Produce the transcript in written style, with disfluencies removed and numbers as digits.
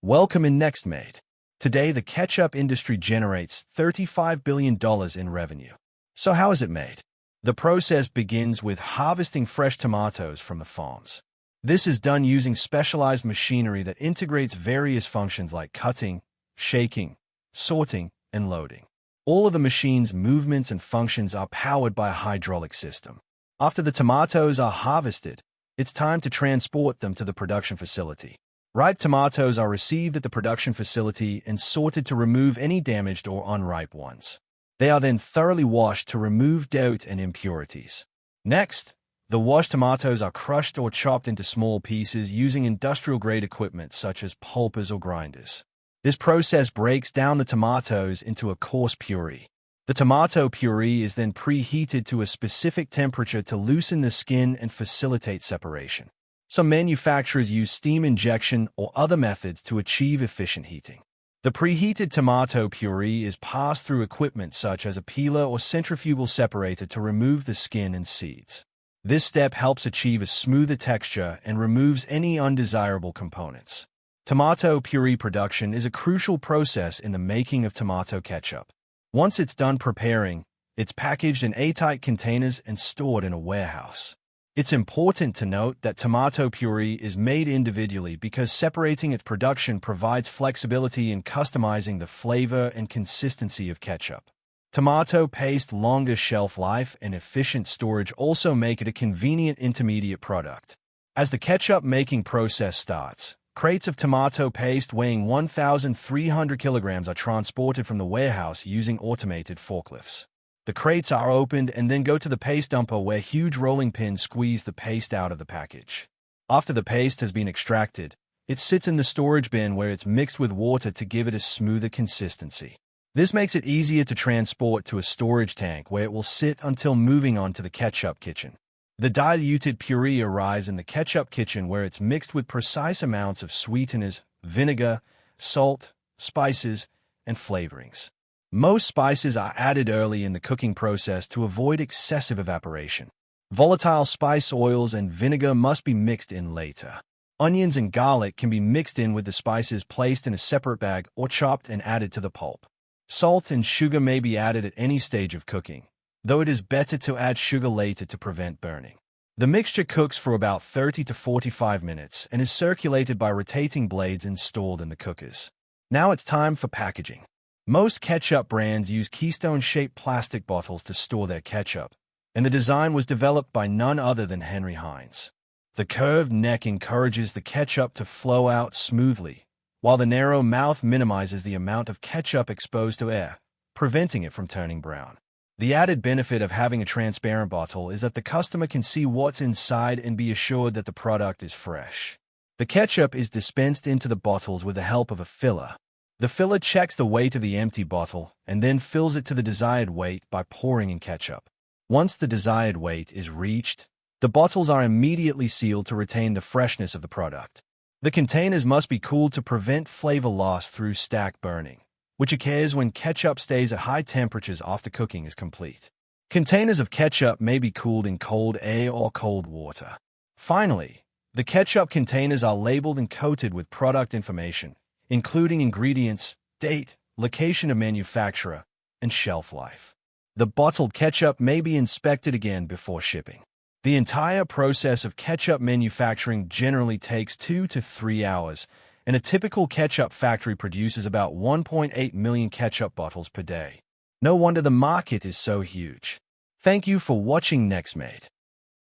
Welcome in NextMade. Today, the ketchup industry generates $35 billion in revenue. So how is it made? The process begins with harvesting fresh tomatoes from the farms. This is done using specialized machinery that integrates various functions like cutting, shaking, sorting, and loading. All of the machine's movements and functions are powered by a hydraulic system. After the tomatoes are harvested, it's time to transport them to the production facility. Ripe tomatoes are received at the production facility and sorted to remove any damaged or unripe ones. They are then thoroughly washed to remove dirt and impurities. Next, the washed tomatoes are crushed or chopped into small pieces using industrial-grade equipment such as pulpers or grinders. This process breaks down the tomatoes into a coarse puree. The tomato puree is then preheated to a specific temperature to loosen the skin and facilitate separation. Some manufacturers use steam injection or other methods to achieve efficient heating. The preheated tomato puree is passed through equipment such as a peeler or centrifugal separator to remove the skin and seeds. This step helps achieve a smoother texture and removes any undesirable components. Tomato puree production is a crucial process in the making of tomato ketchup. Once it's done preparing, it's packaged in airtight containers and stored in a warehouse. It's important to note that tomato puree is made individually because separating its production provides flexibility in customizing the flavor and consistency of ketchup. Tomato paste longer shelf life and efficient storage also make it a convenient intermediate product. As the ketchup making process starts, crates of tomato paste weighing 1,300 kilograms are transported from the warehouse using automated forklifts. The crates are opened and then go to the paste dumper where huge rolling pins squeeze the paste out of the package. After the paste has been extracted, it sits in the storage bin where it's mixed with water to give it a smoother consistency. This makes it easier to transport to a storage tank where it will sit until moving on to the ketchup kitchen. The diluted puree arrives in the ketchup kitchen where it's mixed with precise amounts of sweeteners, vinegar, salt, spices, and flavorings. Most spices are added early in the cooking process to avoid excessive evaporation. Volatile spice oils and vinegar must be mixed in later. Onions and garlic can be mixed in with the spices placed in a separate bag or chopped and added to the pulp. Salt and sugar may be added at any stage of cooking, though it is better to add sugar later to prevent burning. The mixture cooks for about 30 to 45 minutes and is circulated by rotating blades installed in the cookers. Now it's time for packaging. Most ketchup brands use keystone-shaped plastic bottles to store their ketchup, and the design was developed by none other than Henry Heinz. The curved neck encourages the ketchup to flow out smoothly, while the narrow mouth minimizes the amount of ketchup exposed to air, preventing it from turning brown. The added benefit of having a transparent bottle is that the customer can see what's inside and be assured that the product is fresh. The ketchup is dispensed into the bottles with the help of a filler. The filler checks the weight of the empty bottle and then fills it to the desired weight by pouring in ketchup. Once the desired weight is reached, the bottles are immediately sealed to retain the freshness of the product. The containers must be cooled to prevent flavor loss through stack burning, which occurs when ketchup stays at high temperatures after cooking is complete. Containers of ketchup may be cooled in cold air or cold water. Finally, the ketchup containers are labeled and coated with product information, including ingredients, date, location of manufacturer, and shelf life. The bottled ketchup may be inspected again before shipping. The entire process of ketchup manufacturing generally takes 2 to 3 hours, and a typical ketchup factory produces about 1.8 million ketchup bottles per day. No wonder the market is so huge. Thank you for watching NextMade.